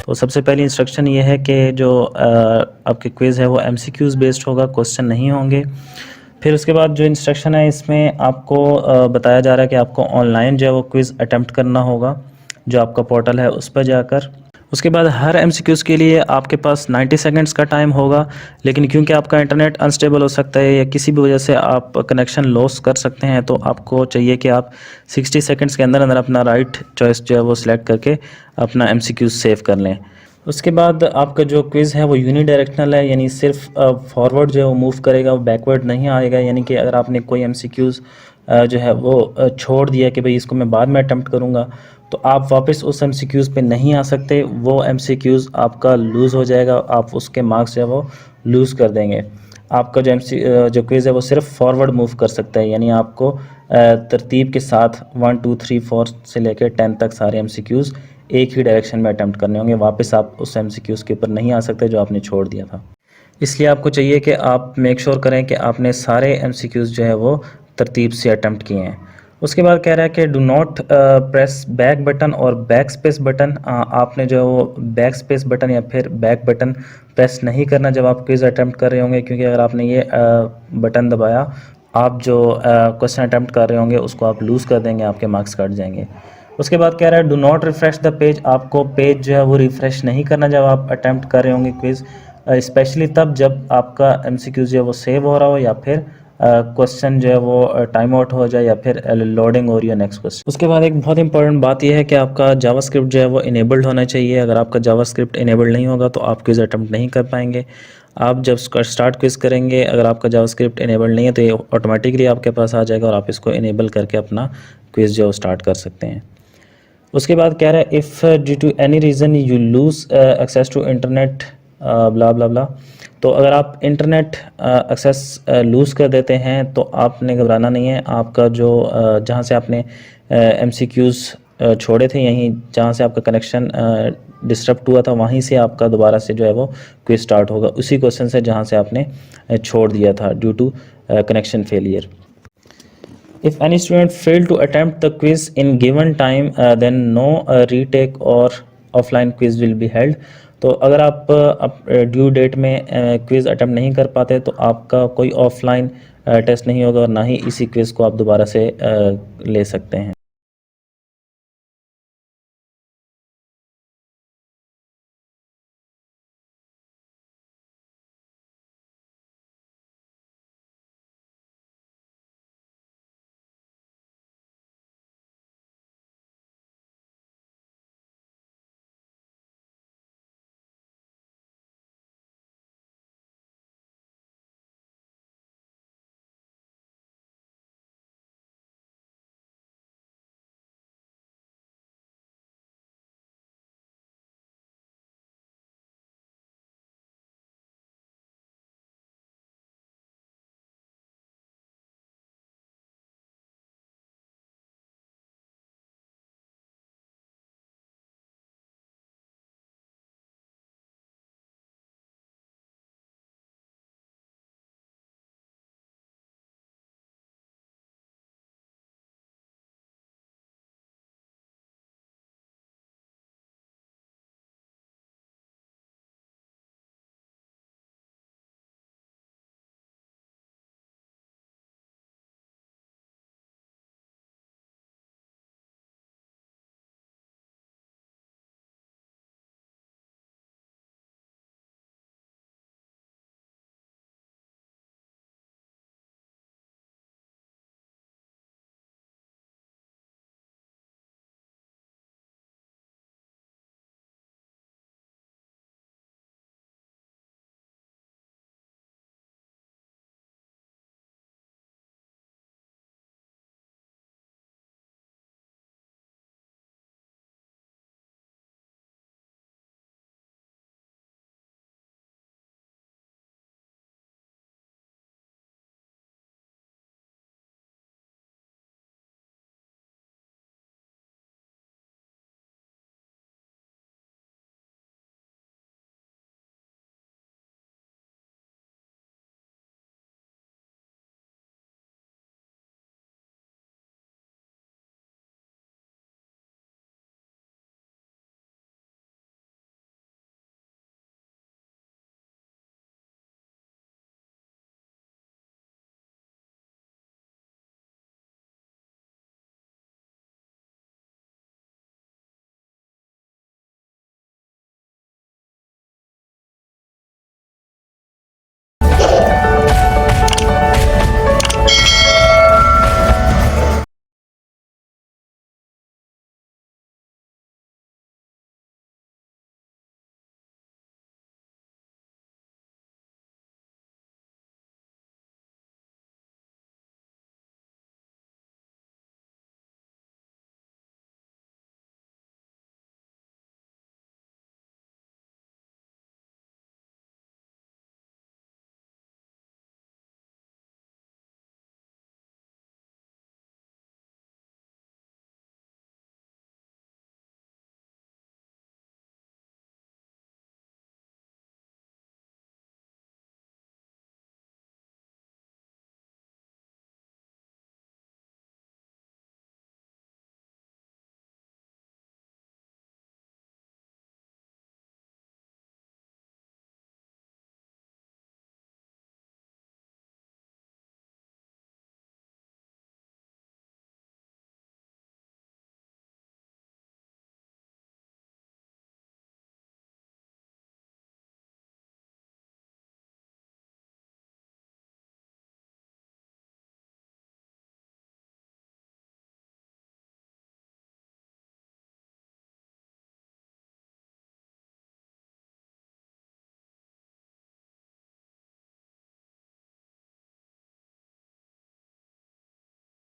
तो सबसे पहली इंस्ट्रक्शन ये है कि जो आपके क्विज़ है वो एमसीक्यूज़ बेस्ड होगा, क्वेश्चन नहीं होंगे। फिर उसके बाद जो इंस्ट्रक्शन है इसमें आपको बताया जा रहा है कि आपको ऑनलाइन जो है वो क्विज़ अटेम्प्ट करना होगा, जो आपका पोर्टल है उस पर जाकर। उसके बाद हर एमसीक्यूज़ के लिए आपके पास 90 सेकंड्स का टाइम होगा, लेकिन क्योंकि आपका इंटरनेट अनस्टेबल हो सकता है या किसी भी वजह से आप कनेक्शन लॉस कर सकते हैं, तो आपको चाहिए कि आप 60 सेकंड्स के अंदर अंदर अपना राइट चॉइस जो है वो सिलेक्ट करके अपना एमसीक्यूज़ सेव कर लें। उसके बाद आपका जो क्विज़ है वो यूनिडायरेक्शनल है, यानी सिर्फ फॉरवर्ड जो है वो मूव करेगा, वो बैकवर्ड नहीं आएगा। यानी कि अगर आपने कोई एमसीक्यूज़ जो है वो छोड़ दिया कि भाई इसको मैं बाद में अटेम्प्ट करूँगा, तो आप वापस उस एमसीक्यूज़ पे नहीं आ सकते। वो एमसीक्यूज़ आपका लूज़ हो जाएगा, आप उसके मार्क्स जो है वो लूज़ कर देंगे। आपका जो क्विज़ है वो सिर्फ फॉरवर्ड मूव कर सकता है, यानी आपको तरतीब के साथ 1 2 3 4 से लेकर 10 तक सारे एमसीक्यूज़ एक ही डायरेक्शन में अटेम्प्ट करने होंगे। वापस आप उस एमसीक्यूज़ के ऊपर नहीं आ सकते जो आपने छोड़ दिया था। इसलिए आपको चाहिए कि आप मेक श्योर करें कि आपने सारे एमसीक्यूज़ जो है वो तरतीब से अटेम्प्ट किए हैं। उसके बाद कह रहा है कि do not press back button और बैक स्पेस बटन। आपने जो है वो बैक स्पेस बटन या फिर बैक बटन प्रेस नहीं करना जब आप क्विज़ अटेम्प्ट कर रहे होंगे, क्योंकि अगर आपने ये बटन दबाया, आप जो क्वेश्चन अटेम्प्ट कर रहे होंगे उसको आप लूज़ कर देंगे, आपके मार्क्स कट जाएंगे। उसके बाद कह रहा है do not refresh the page. आपको पेज जो है वो रिफ़्रेश नहीं करना जब आप अटेम्प्ट कर रहे होंगे क्विज़, स्पेशली तब जब आपका एमसीक्यू जो है वो सेव हो रहा हो या फिर क्वेश्चन जो है वो टाइम आउट हो जाए या फिर लोडिंग हो रही है नेक्स्ट क्वेश्चन। उसके बाद एक बहुत इंपॉर्टेंट बात यह है कि आपका जावास्क्रिप्ट जो है वो इनेबल्ड होना चाहिए। अगर आपका जावास्क्रिप्ट इनेबल्ड नहीं होगा तो आप क्विज़ अटेम्प्ट नहीं कर पाएंगे। आप जब स्टार्ट क्विज़ करेंगे, अगर आपका जावास्क्रिप्ट इनेबल्ड नहीं है तो ये ऑटोमेटिकली आपके पास आ जाएगा और आप इसको इनेबल करके अपना क्विज़ जो है स्टार्ट कर सकते हैं। उसके बाद कह रहा है if due to any reason you lose access to internet blah blah blah. तो अगर आप इंटरनेट एक्सेस लूज़ कर देते हैं तो आपने घबराना नहीं है। आपका जो जहाँ से आपने एमसीक्यूज़ छोड़े थे, यहीं जहाँ से आपका कनेक्शन डिस्टर्ब हुआ था वहीं से आपका दोबारा से जो है वो क्विज स्टार्ट होगा, उसी क्वेश्चन से जहाँ से आपने छोड़ दिया था due to connection failure. If any student fail to attempt the quiz in given time, then no retake or offline quiz will be held. तो अगर आप ड्यू डेट में क्विज़ अटेम्प्ट नहीं कर पाते तो आपका कोई ऑफलाइन टेस्ट नहीं होगा और ना ही इसी क्विज़ को आप दोबारा से ले सकते हैं।